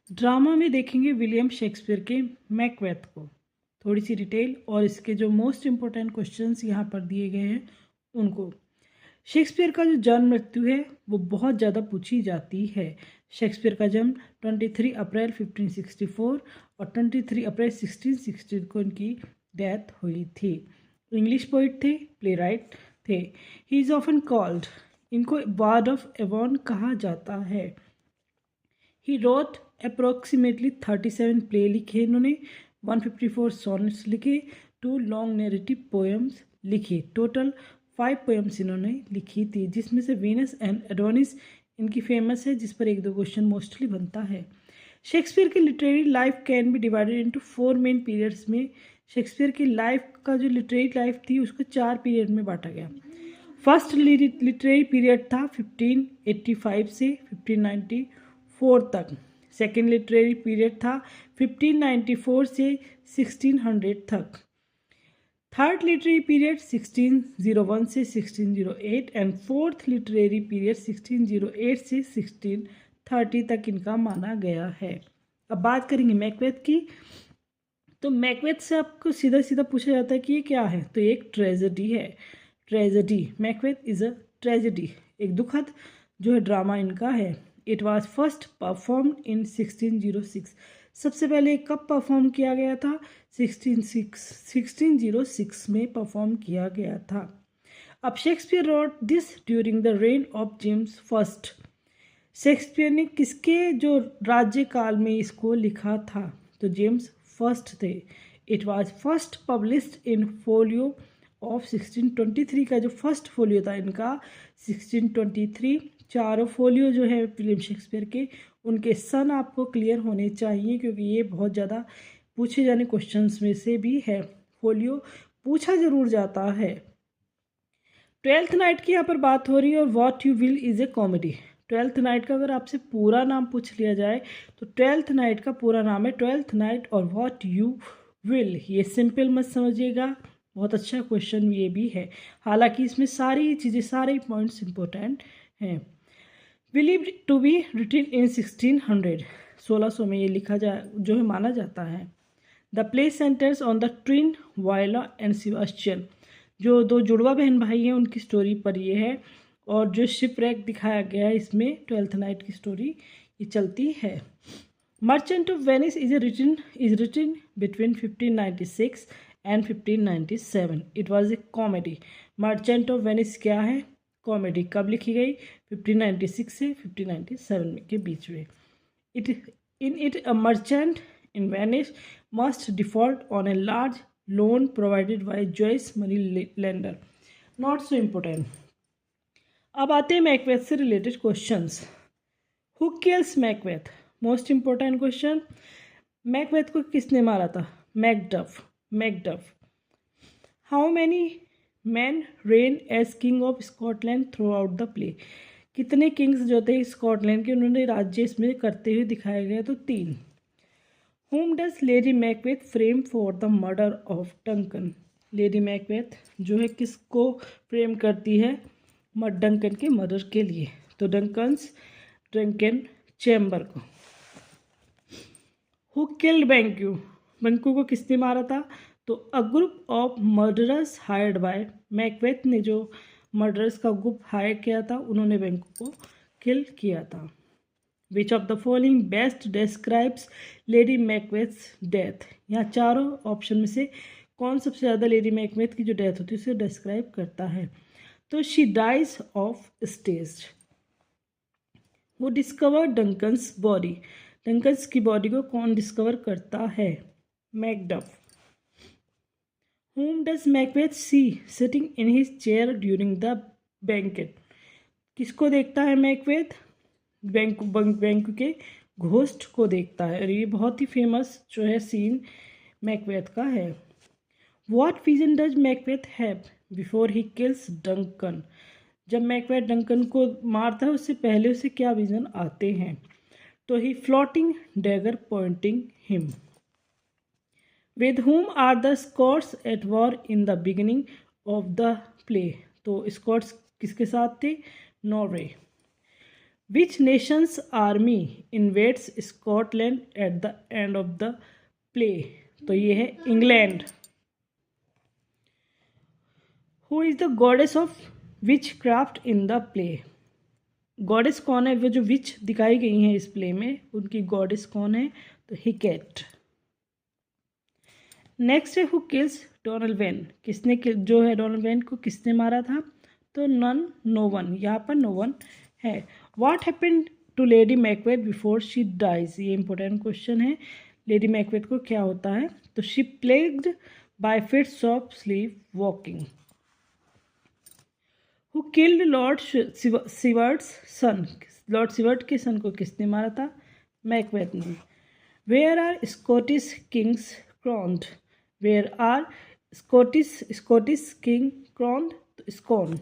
Drama में देखेंगे William Shakespeare के मैकबेथ को, थोड़ी सी डिटेल और इसके जो मोस्ट इम्पोर्टेंट क्वेश्चंस यहाँ पर दिए गए हैं उनको। शेक्सपियर का जो जन्म मृत्यु है वो बहुत ज़्यादा पूछी जाती है। शेक्सपियर का जन्म 23 अप्रैल 1564 और 23 अप्रैल 1660 को इनकी डेथ हुई थी। इंग्लिश पोइट थे, प्ले राइट थे। ही इज़ ऑफन कॉल्ड, इनको बार्ड ऑफ एवॉन कहा जाता है। ही रोट अप्रोक्सीमेटली 37 प्ले लिखे इन्होंने, 154 सॉनेट्स लिखे, 2 लॉन्ग नैरेटिव पोएम्स लिखी। टोटल 5 पोएम्स इन्होंने लिखी थी, जिसमें से वीनस एंड एडोनिस इनकी फेमस है, जिस पर 1-2 क्वेश्चन मोस्टली बनता है। शेक्सपियर की literary life can be divided into 4 main periods में। शेक्सपियर की लाइफ का जो लिटरेरी लाइफ थी उसको 4 पीरियड में बांटा गया। फर्स्ट लिटरेरी पीरियड था 1585 से 1594 तक। सेकेंड लिटरेरी पीरियड था 1594 से 1600 तक। थर्ड लिटरेरी पीरियड 1601 से 1608 एंड फोर्थ लिटरेरी पीरियड 1608 से 1630 तक इनका माना गया है। अब बात करेंगे मैकबेथ की। तो मैकबेथ से आपको सीधा सीधा पूछा जाता है कि ये क्या है, तो ये एक ट्रेजेडी है। Tragedy, Macbeth is a tragedy, एक दुखद जो है ड्रामा इनका है। It was first performed in 1606। सबसे पहले कब परफॉर्म किया गया था? 1606 में परफॉर्म किया गया था। अब Shakespeare wrote this during the rain of James first. Shakespeare ने किसके जो राज्यकाल में इसको लिखा था? तो जेम्स फर्स्ट थे। It was first published in folio of 1623 का जो फर्स्ट फोलियो था इनका 1623। चारों फोलियो जो है विलियम शेक्सपियर के, उनके सन आपको क्लियर होने चाहिए क्योंकि ये बहुत ज़्यादा पूछे जाने क्वेश्चंस में से भी है। फोलियो पूछा जरूर जाता है। ट्वेल्थ नाइट की यहाँ पर बात हो रही है और what you will is a comedy. Twelfth night का अगर आपसे पूरा नाम पूछ लिया जाए तो ट्वेल्थ नाइट का पूरा नाम है ट्वेल्थ नाइट और वॉट यू विल। ये सिंपल मत समझिएगा, बहुत अच्छा क्वेश्चन ये भी है, हालांकि इसमें सारी चीज़ें सारे पॉइंट्स इंपॉर्टेंट हैं। Believed to be written in 1600 में ये लिखा जो है माना जाता है। The play centres on the twin Viola and Sebastian, जो 2 जुड़वा बहन भाई हैं उनकी स्टोरी पर ये है। और जो शिपरेक दिखाया गया है इसमें ट्वेल्थ नाइट की स्टोरी ये चलती है। Merchant of Venice is written between 1596 and 1597। It was a comedy. Merchant of Venice क्या है? कॉमेडी। कब लिखी गई? 1596 से 1597 के बीच में। It a merchant in Venice must default on a large loan provided by Joyce money lender. Not so important. अब आते हैं मैकबेथ से related questions. Who kills Macbeth? Most important question. Macbeth को किसने मारा था? Macduff. How many man reign as king of Scotland throughout the play? कितने kings जो थे स्कॉटलैंड के उन्होंने राज्य इसमें करते हुए दिखाया गया? तो 3। Whom does Lady Macbeth frame for the murder of Duncan? Lady Macbeth जो है किसको फ्रेम करती है? डंकन के मर्डर के लिए, तो डंकन चैम्बर को। Who killed Banquo? बंकू को किसने मारा था? तो a group of murderers hired by Macbeth ने जो मर्डरर्स का ग्रुप हायर किया था उन्होंने बंकू को किल किया था। Which of the following best describes Lady Macbeth's death? यहाँ चारों ऑप्शन में से कौन सबसे ज़्यादा लेडी मैकबेथ की जो डेथ होती है उसे डिस्क्राइब करता है? तो शी डाइज ऑफ स्टेज। वो डिस्कवर डंकन्स बॉडी। डंकन्स की बॉडी को कौन डिस्कवर करता है? Macduff. Whom does Macbeth see sitting in his chair during the banquet? किसको देखता है मैकबेथ? बैंक के घोस्ट को देखता है और ये बहुत ही फेमस जो है सीन मैकबेथ का है। What vision does Macbeth have before he kills Duncan? जब मैकबेथ डंकन को मारता है उससे पहले उसे क्या विजन आते हैं? तो he floating dagger pointing him. With whom are the Scots at war in the beginning of the play? तो स्कॉट्स किसके साथ थे? Norway. Which nations army invades Scotland at the end of the play? तो ये है England. Who is the goddess of witchcraft in the play? Goddess कौन है? वो जो विच दिखाई गई हैं इस प्ले में, उनकी गॉडेस कौन है? तो हिकेट। नेक्स्ट है हु किल्स डोनाल्ड वेन? किसने जो है डोनाल्ड वेन को किसने मारा था? तो नन, नो वन, यहाँ पर नो वन है। What happened to Lady Macbeth before she dies? ये इंपॉर्टेंट क्वेश्चन है। लेडी मैकबेथ को क्या होता है? तो she plagued by fits of sleep walking. Who killed Lord Siward's son? Lord Siward के सन को किसने मारा था? मैकबेथ ने। Where are Scottish kings crowned? Where are Scottish king crowned? तो Scone.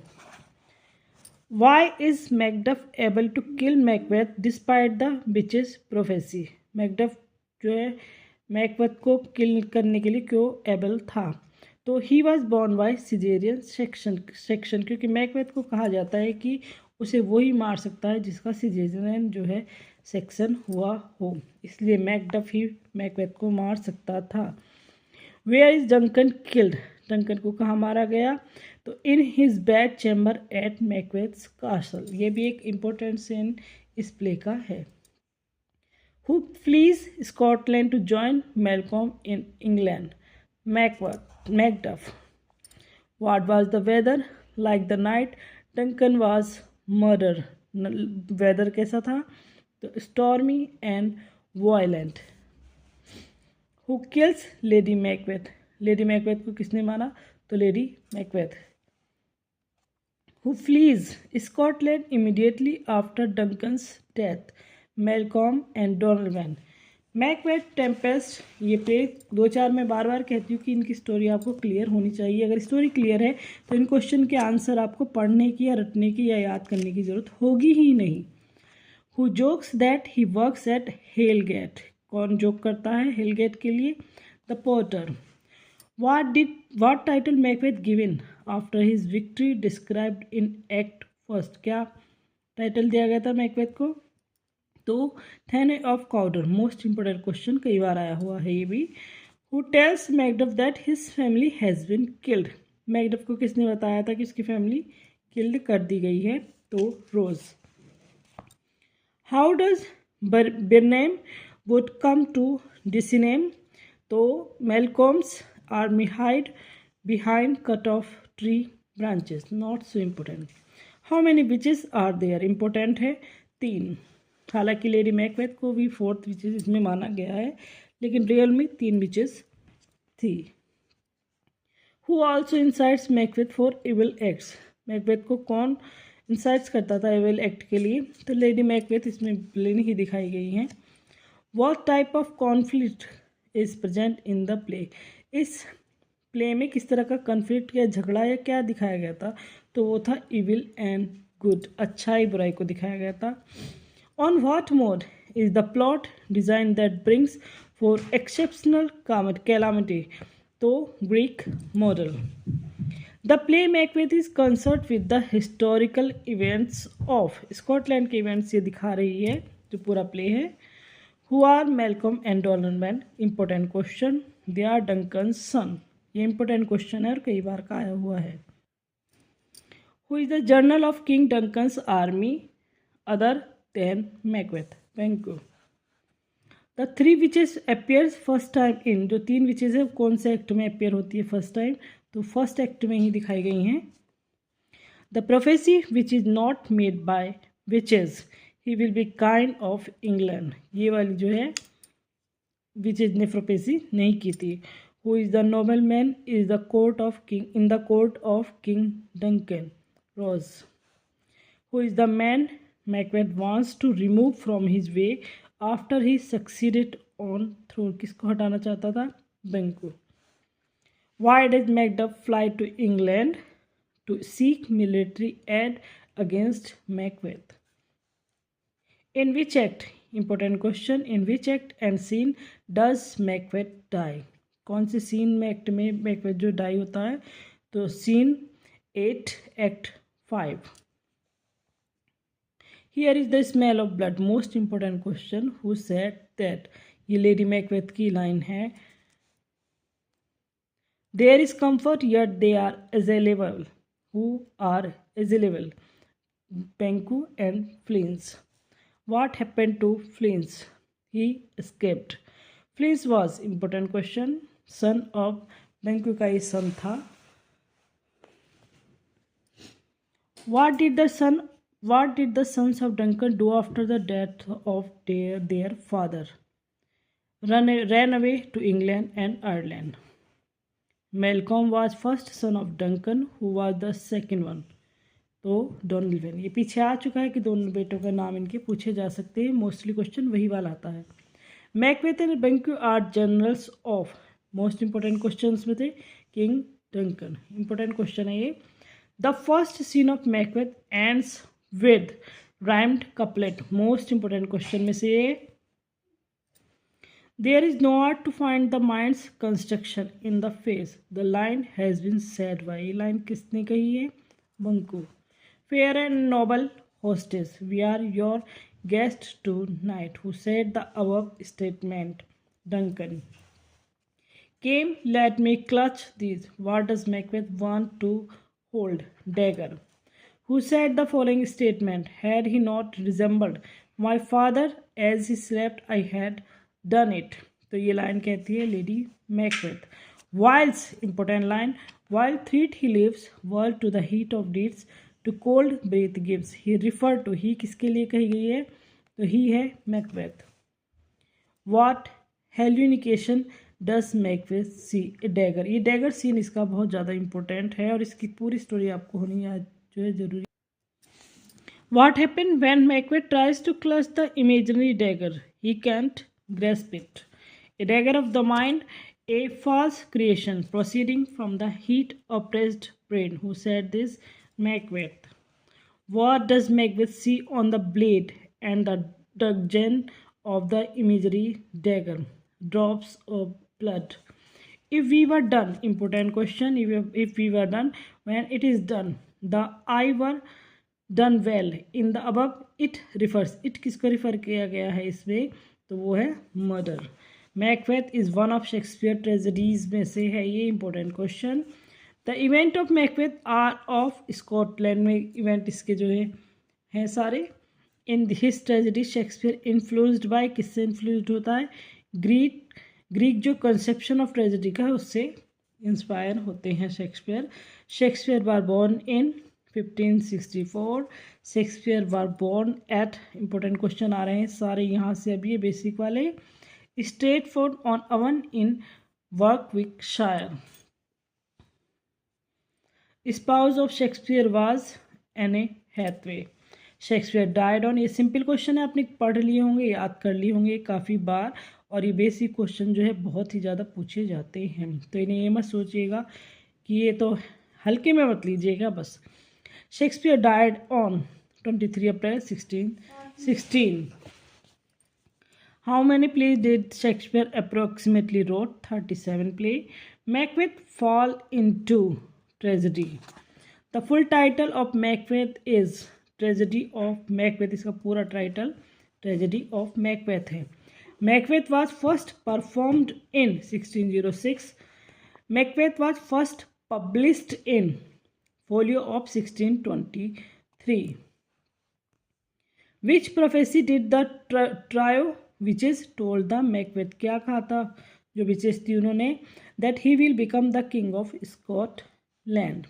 Why is Macduff able to kill Macbeth despite the witch's prophecy? Macduff जो है Macbeth को किल करने के लिए क्यों एबल था? तो he was born by caesarean section, क्योंकि मैकबेथ को कहा जाता है कि उसे वही मार सकता है जिसका सिजेरियन जो है सेक्शन हुआ हो, इसलिए मैकडफ ही मैकबेथ को मार सकता था। Where is Duncan killed? Duncan को कहाँ मारा गया? तो in his bed chamber at Macbeth's castle. ये भी एक इम्पोर्टेंट सीन इस प्ले का है। Who flees Scotland to join Malcolm in England? Macduff. What was the weather like the night Duncan was murder? Weather कैसा था? तो stormy and violent. Who kills Lady Macbeth? Lady Macbeth को किसने मारा? तो Lady Macbeth. Who flees Scotland immediately after Duncan's death? Malcolm and Donald when. Macbeth Tempest, ये page 2-4 में बार बार कहती हूँ कि इनकी स्टोरी आपको क्लियर होनी चाहिए। अगर स्टोरी क्लियर है तो इन क्वेश्चन के आंसर आपको पढ़ने की या रटने की या याद करने की ज़रूरत होगी ही नहीं। Who jokes that he works at hell gate? कौन जोक करता है हेलगेट के लिए? The porter. What title Macbeth given after his victory described in Act First? क्या टाइटल दिया गया था मैकबेथ को? तो थैने ऑफ काउडर। मोस्ट इंपोर्टेंट क्वेश्चन, कई बार आया हुआ है ये भी। Who tells Macduff that his family has been killed? Macduff को किसने बताया था कि उसकी फैमिली किल्ड कर दी गई है? तो रोज। How does Birnam would come to Disneyland? तो Malcolm's army hide behind cut off tree branches. Not so important. How many witches are there? Important है 3। हालांकि लेडी मैकबेथ को भी 4th विचेस इसमें माना गया है, लेकिन रियल में 3 विचेस थी। Who also incites Macbeth for evil acts? Macbeth को कौन इंसाइट्स करता था एविल एक्ट के लिए? तो लेडी मैकबेथ इसमें विलेन ही दिखाई गई हैं। What type of conflict is present in the play? इस प्ले में किस तरह का कन्फ्लिक्ट या झगड़ा या क्या दिखाया गया था? तो वो था इविल एंड गुड, अच्छाई बुराई को दिखाया गया था। On what mode is the plot design that brings for exceptional calamity? तो Greek model. The play Macbeth is concert with the historical events of Scotland के इवेंट्स ये दिखा रही है जो पूरा प्ले है। Who are Malcolm and Donalbain? Important question. They are Duncan son. ये इंपॉर्टेंट क्वेश्चन है और कई बार का आया हुआ है। Who is the journal of king Duncan's army other than Macbeth? BenQ. The 3 witches appears first time in? जो 3 witches है कौन से एक्ट में अपियर होती है फर्स्ट टाइम? तो फर्स्ट एक्ट में ही दिखाई गई हैं। The prophecy which is not made by witches he will be kind of England. ये वाली जो है विचेज ने प्रोफेसी नहीं की थी। Who is the nobleman is the court of king in the court of King Duncan? Rose. Who is the man Macbeth wants to remove from his way after he succeeded on throne? किसको हटाना चाहता था? Banquo. Why did Macduff fly to England to seek military aid against Macbeth? In which act? Important question. In which act and scene does Macbeth die? कौन से scene में act में Macbeth जो die होता है? तो scene 8 act 5। Here is the smell of blood. Most important question. Who said that? ये lady Macbeth की लाइन है. There is comfort yet they are available. Who are available? Banquo and Flins. What happened to Flins? He escaped. Flins was important question. Son of Banquo का ये son था. What did the sons of Duncan do after the death of their father? Ran away to England and Ireland. Malcolm was first son of Duncan, who was the second one. तो Donald, ये पीछे आ चुका है कि दोनों बेटों का नाम इनके पूछे जा सकते हैं. मोस्टली क्वेश्चन वही वाला आता है. Macbeth and Banquo are generals of. Most important question में थे किंग डंकन. इंपॉर्टेंट क्वेश्चन है ये. The first scene of Macbeth ends with rhymed couplet. Most important question में से ये. There is no art to find the mind's construction in the face. The line has been said by. ये line किसने कही है? Banquo. Fair and noble hostess, we are your guest tonight. Who said the above statement? Duncan. Came, let me clutch these. What does Macbeth want to hold? Dagger. Who said the following statement? Had he not resembled my father as he slept, I had done it. तो ये line कहती है Lady Macbeth. Whilst, important line, while threat he lives, world to the heat of deeds, to cold breath gives. He referred to. He किसके लिए कही गई है? तो ही है Macbeth. What hallucination does Macbeth see? A dagger. ये dagger scene इसका बहुत ज़्यादा इंपॉर्टेंट है और इसकी पूरी स्टोरी आपको होनी आज जो है जरूरी. What happened when Macbeth tries to clutch the imaginary dagger? He can't grasp it. A dagger of the mind, a false creation proceeding from the heat oppressed brain. Who said this? Macbeth. What does Macbeth see on the blade and the dudgeon of the imaginary dagger? Drops of blood. If we were done, important question, if we were done, when it is done, the I were done well. In the above, it refers. It किसको refer किया गया है इसमें? तो वो है murder. Macbeth is one of Shakespeare tragedies में से है ये important question. The event of Macbeth are of Scotland में इवेंट इसके जो है सारे. In his tragedy Shakespeare influenced by. किससे इन्फ्लुएंस्ड होता है? ग्रीक जो कंसेप्शन ऑफ ट्रेजेडी का है उससे इंस्पायर होते हैं Shakespeare. Shakespeare was born in 1564. Shakespeare was born at. Important question आ रहे हैं सारे यहाँ से अभी ये बेसिक वाले. Stratford on Avon in Warwickshire. Spouse of Shakespeare was Anne Hathaway. Shakespeare died on. ये सिंपल क्वेश्चन है, आपने पढ़ लिए होंगे, याद कर लिए होंगे काफ़ी बार, और ये बेसिक क्वेश्चन जो है बहुत ही ज़्यादा पूछे जाते हैं. तो इन्हें ये मत सोचिएगा कि ये तो हल्के में मत लीजिएगा बस. Shakespeare died on 23 April 1616. How many plays did Shakespeare approximately wrote? 37 play. Macbeth fall into tragedy. The full title of Macbeth is Tragedy of Macbeth. इसका पूरा टाइटल Tragedy of Macbeth है. Macbeth was first performed in 1606. Macbeth was first published in folio of 1623. Which prophecy did the trio witches told the Macbeth? क्या कहा था जो witches थी उन्होंने? That he will become the king of Scotland.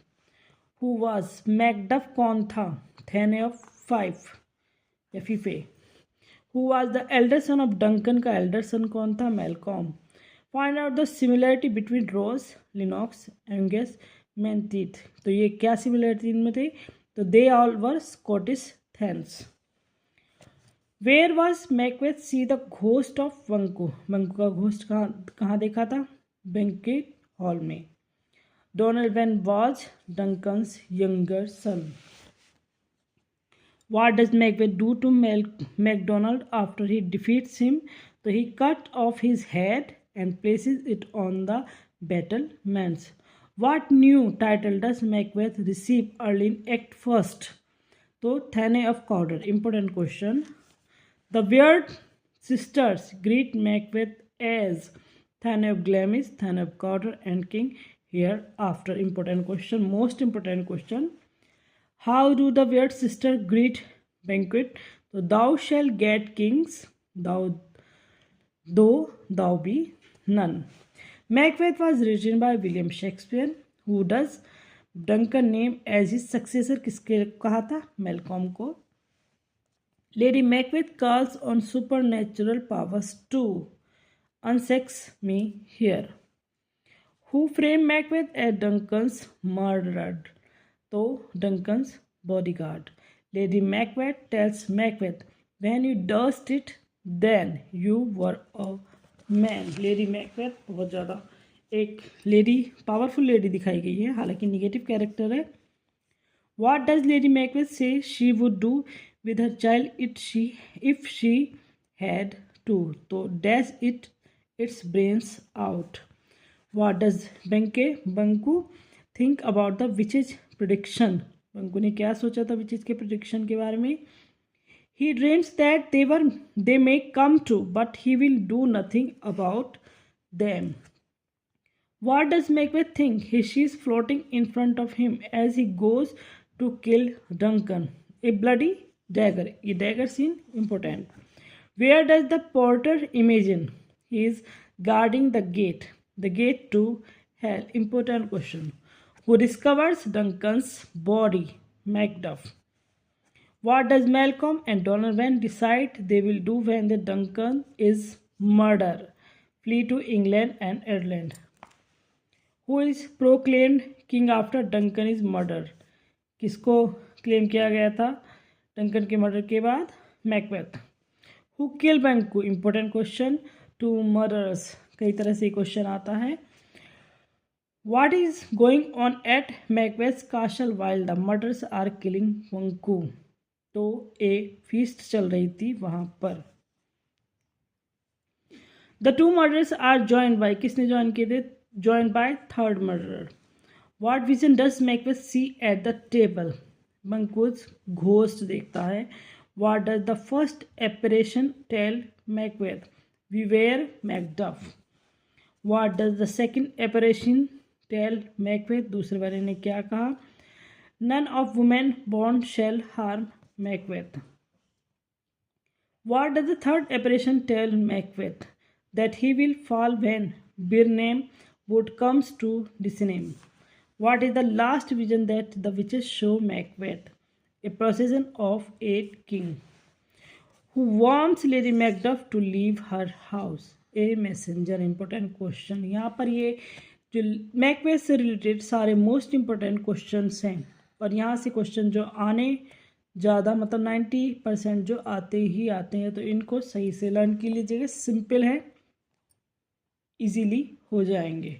Who was Macduff? कौन था? Thane of Fife या Phi Phi. Who was the elder son of Duncan? का elder son कौन था? Malcolm. Find out the similarity between Rose, Lennox, Angus, Menteith. तो ये क्या similarity इनमें थे? तो they all were Scottish Thanes. Where was Macbeth see the ghost of Banquo? Banquo का घोस्ट कहाँ देखा था? Banquet हॉल में. Donalbain was Duncan's younger son. What does Macbeth do to MacDonald after he defeats him? So he cut off his head and places it on the battlements. What new title does Macbeth receive early in Act First? तो Thane of Cawdor. Important question. The weird sisters greet Macbeth as Thane of Glamis, Thane of Cawdor, and King hereafter. Important question. Most important question. How do the weird sisters greet Banquet? So thou shalt get kings, though thou be none. Macbeth was written by William Shakespeare. Who does Duncan name as his successor? किसके कहा था? Malcolm को. Lady Macbeth calls on supernatural powers to unsex me here. Who framed Macbeth as Duncan's murdered? तो Duncan's bodyguard. Lady Macbeth tells Macbeth, when you dust it, then you were a man. Lady Macbeth बहुत ज़्यादा एक lady powerful lady दिखाई गई है, हालांकि negative character है. What does Lady Macbeth say she would do with her child if she had to? तो dash its brains out. What does Banquo think about the witches prediction? बंकू ने क्या सोचा था विचेज के प्रिडिक्शन के बारे में? He dreams that they may come true, but he will do nothing about them. What does Macbeth think? She is floating in front of him as he goes to kill Duncan. A bloody dagger. A dagger scene important. Where does the porter imagine he is guarding the gate? The gate to hell. Important question. Who discovers Duncan's body? Macduff. What does Malcolm and Donovan decide they will do when the Duncan is murdered? Flee to England and Ireland. Who is proclaimed king after Duncan is murdered? किसको claim किया गया था Duncan के murder के बाद? Macbeth. Who killed Banquo? Important question. Two murderers. कई तरह से क्वेश्चन आता है. What is going on at Macbeth's castle while the murderers are killing Banquo? तो ए फीस्ट चल रही थी वहां पर. The two murders are joined by. किसने ज्वाइन किए थे? Joined by third murder. What vision does Macbeth see at the table? Banquo's ghost देखता है. What does the first apparition tell Macbeth? Beware Macduff. What does the second apparition tell Macbeth? दूसरे वाले ने क्या कहा? None of women born shall harm Macbeth. What does the third apparition tell Macbeth? That he will fall when Birnam wood comes to Disney. What is the last vision that the witches show Macbeth? A procession of 8 kings. Who warns Lady Macduff to leave her house? A messenger. Important question. यहाँ पर ये जो Macbeth से related सारे most important questions हैं, और यहाँ से क्वेश्चन जो आने ज़्यादा मतलब 90% जो आते ही आते हैं, तो इनको सही से लर्न कर लीजिएगा. सिंपल है, इजीली हो जाएंगे.